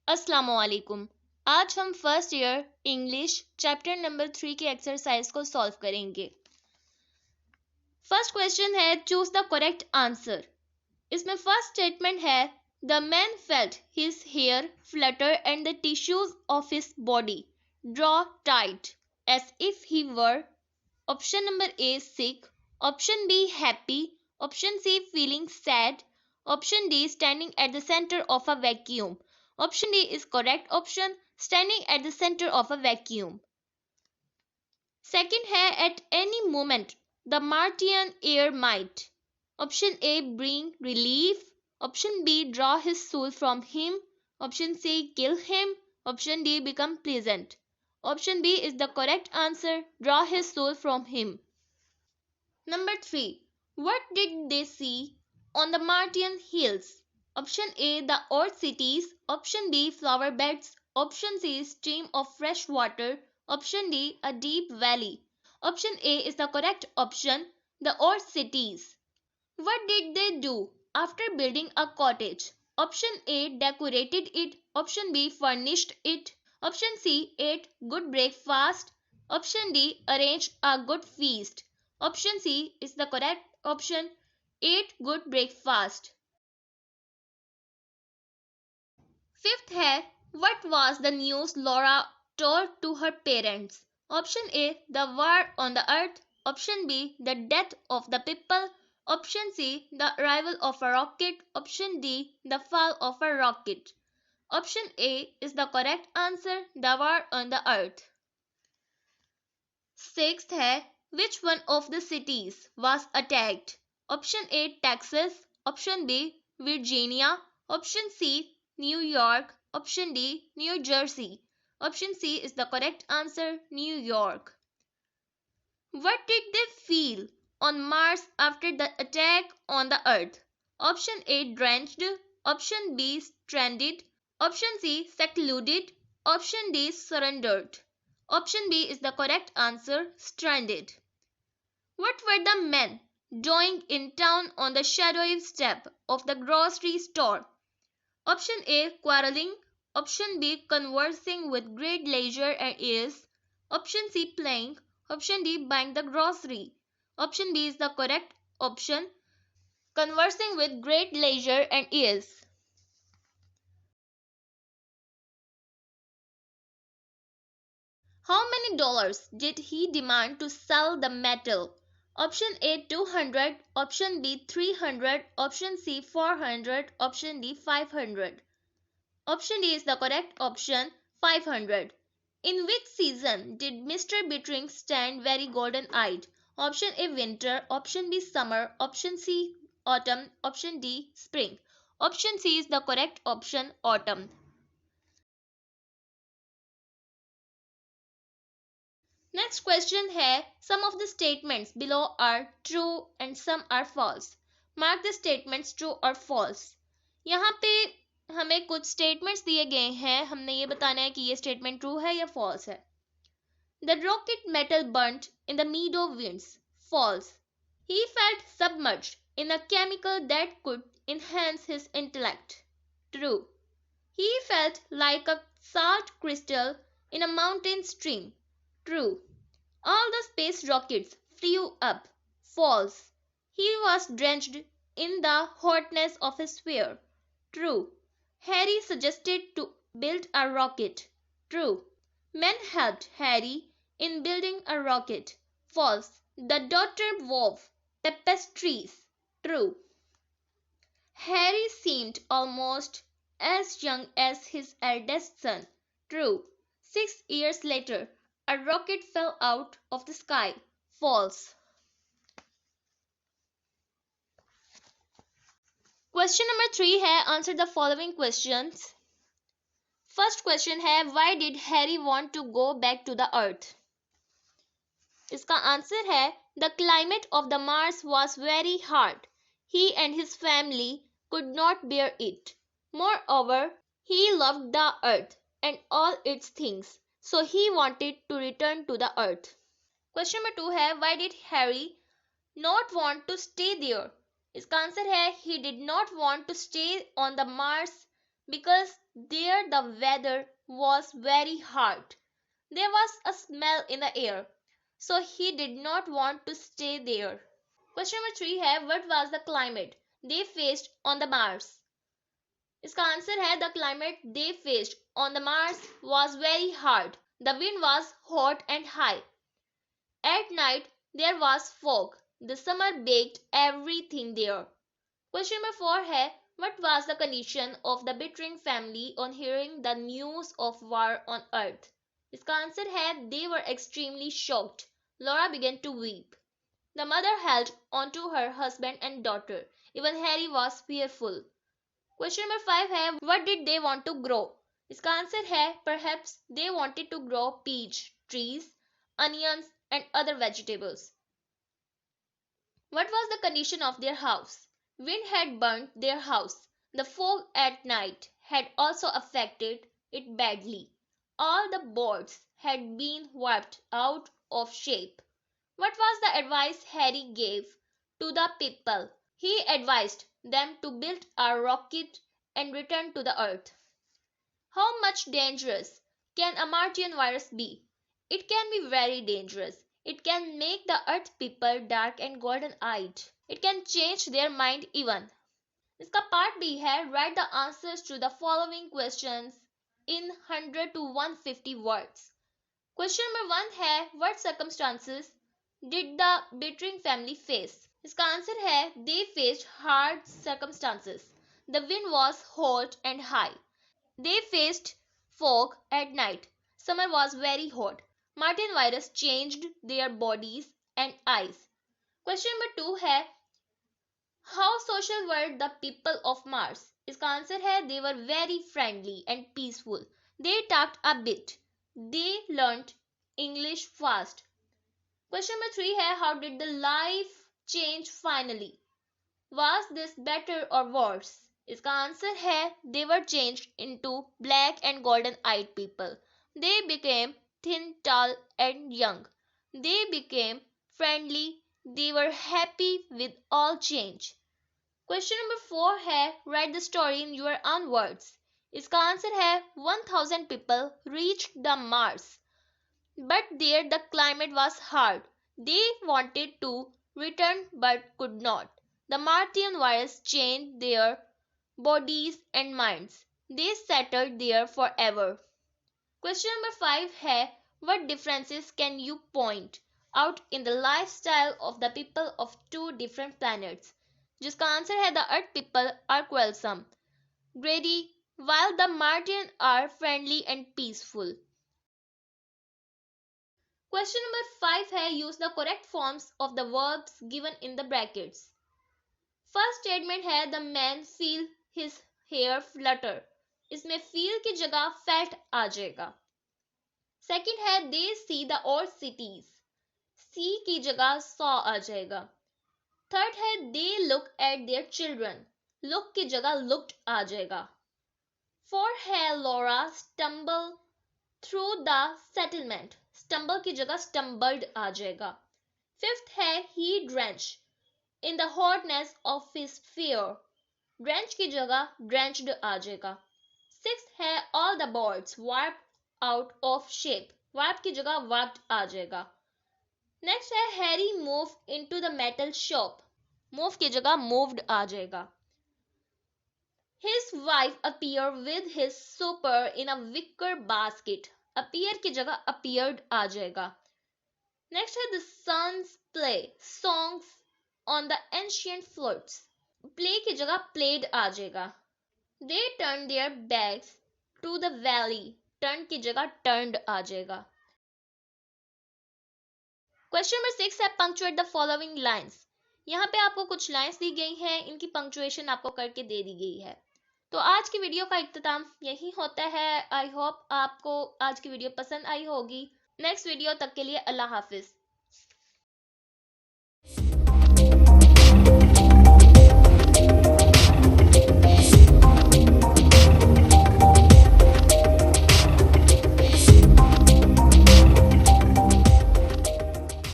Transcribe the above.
अस्सलाम वालेकुम। आज हम first year English chapter number 3 के एक्सरसाइज को सॉल्व करेंगे। फर्स्ट क्वेश्चन है चूज द करेक्ट आंसर। इसमें फर्स्ट स्टेटमेंट है the man felt his hair flutter and the tissues of his body draw tight as if he were. Option number A sick, option B happy, option C feeling sad, option D standing at the center of a vacuum. Option D is correct option, standing at the center of a vacuum. Second है at any moment the Martian air might. Option A bring relief, option B draw his soul from him, option C kill him, option D become pleasant. Option B is the correct answer, draw his soul from him. Number 3. What did they see on the Martian hills? Option A the old cities, option B flower beds, option C stream of fresh water, option D a deep valley. Option A is the correct option, the old cities. What did they do after building a cottage? Option A decorated it, option B furnished it, option C ate good breakfast, option D arranged a good feast. Option C is the correct option, ate good breakfast. Fifth है what was the news Laura told to her parents? Option A the war on the earth, option B the death of the people, option C the arrival of a rocket, option D the fall of a rocket. Option A is the correct answer, the war on the earth. Sixth है which one of the cities was attacked? Option A Texas, option B Virginia, option C New York, option D New Jersey. Option C is the correct answer, New York. What did they feel on Mars after the attack on the Earth? Option A drenched, option B stranded, option C secluded, option D surrendered. Option B is the correct answer, stranded. What were the men doing in town on the shadowy step of the grocery store? Option A quarreling, option B conversing with great leisure and ease, option C playing, option D buying the grocery. Option B is the correct option, conversing with great leisure and ease. How many dollars did he demand to sell the metal? Option A 200, option B 300, option C 400, option D 500. Option D is the correct option, 500. In which season did Mr. Bittering stand very golden-eyed? Option A winter, option B summer, option C autumn, option D spring. Option C is the correct option, autumn. Next question है some of the statements below are true and some are false. Mark the statements true or false. यहाँ पे हमें कुछ statements दिए गए हैं, हमने ये बताना है कि ये statement true है या false है. The rocket metal burnt in the meadow winds. False. He felt submerged in a chemical that could enhance his intellect. True. He felt like a salt crystal in a mountain stream. True. All the space rockets flew up. False. He was drenched in the hotness of a sphere. True. Harry suggested to build a rocket. True. Men helped Harry in building a rocket. False. The daughter wove tapestries. True. Harry seemed almost as young as his eldest son. True. 6 years later, a rocket fell out of the sky. False. Question number 3 है answer the following questions. First question है why did Harry want to go back to the earth? इसका answer है the climate of the Mars was very hard. He and his family could not bear it. Moreover, he loved the earth and all its things. So he wanted to return to the earth. Question number 2 है why did Harry not want to stay there? इसका answer है he did not want to stay on the Mars because There the weather was very hot. There was a smell in the air, so he did not want to stay there. Question number 3 है what was the climate they faced on the Mars? इसका answer है the climate they faced on the Mars was very hard. The wind was hot and high. At night there was fog. The summer baked everything there. Question number 4 है what was the condition of the Bittering family on hearing the news of war on earth? इसका answer है they were extremely shocked. Laura began to weep. The mother held on to her husband and daughter. Even Harry was fearful. Question number 5 है what did they want to grow? इसका answer है perhaps they wanted to grow peach trees, onions and other vegetables. What was the condition of their house? Wind had burnt their house. The fog at night had also affected it badly. All the boards had been warped out of shape. What was the advice Harry gave to the people? He advised them to build a rocket and return to the earth. How much dangerous can a Martian virus be? It can be very dangerous. It can make the earth people dark and golden-eyed. It can change their mind even. इसका part B है write the answers to the following questions in 100 to 150 words. Question number 1 है what circumstances did the Bittering family face? इसका answer है they faced hard circumstances. The wind was hot and high. They faced fog at night. Summer was very hot. Martian virus changed their bodies and eyes. Question number 2 है how social were the people of Mars? इसका answer है they were very friendly and peaceful. They talked a bit. They learnt English fast. Question number 3 है how did the life change finally? Was this better or worse? इसका answer है they were changed into black and golden eyed people. They became thin, tall and young. They became friendly. They were happy with all change. Question number 4 है write the story in your own words. इसका answer है 1000 people reached the Mars. But there the climate was hard. They wanted to return but could not. The Martian virus changed their bodies and minds. They settled there forever. Question number 5 है what differences can you point out in the lifestyle of the people of two different planets? जिसका answer है the earth people are quarrelsome, greedy, while the Martian are friendly and peaceful. Question number 5 है use the correct forms of the verbs given in the brackets. First statement है the man feel his hair flutter. इसमें feel की जगह felt आ जाएगा. Second है they see the old cities. See की जगह saw आ जाएगा. Third है they look at their children. Look की जगह looked आ जाएगा. Fourth है Laura stumble through the settlement. Stumble की जगह stumbled आ जाएगा. Fifth है he drenched in the hotness of his fear. Drench की जगह drenched आ जाएगा. Sixth है all the boards warped out of shape. Warp की जगह warped आ जाएगा. Next है Harry moved into the metal shop. Move की जगह moved आ जाएगा. His wife appeared with his supper in a wicker basket. Appear की जगह appeared आ जाएगा. Next है the sons play songs on the ancient flutes. Play की जगह played आ जाएगा. They turned their backs to the valley. Turn की जगह turned आ जाएगा. Question number 6 है punctuate the following lines. यहाँ पे आपको कुछ लाइंस दी गई हैं, इनकी पंक्चुएशन आपको करके दे दी गई है. तो आज की वीडियो का इख्तिताम यही होता है. आई होप आपको आज की वीडियो पसंद आई होगी. नेक्स्ट वीडियो तक के लिए अल्लाह हाफिज.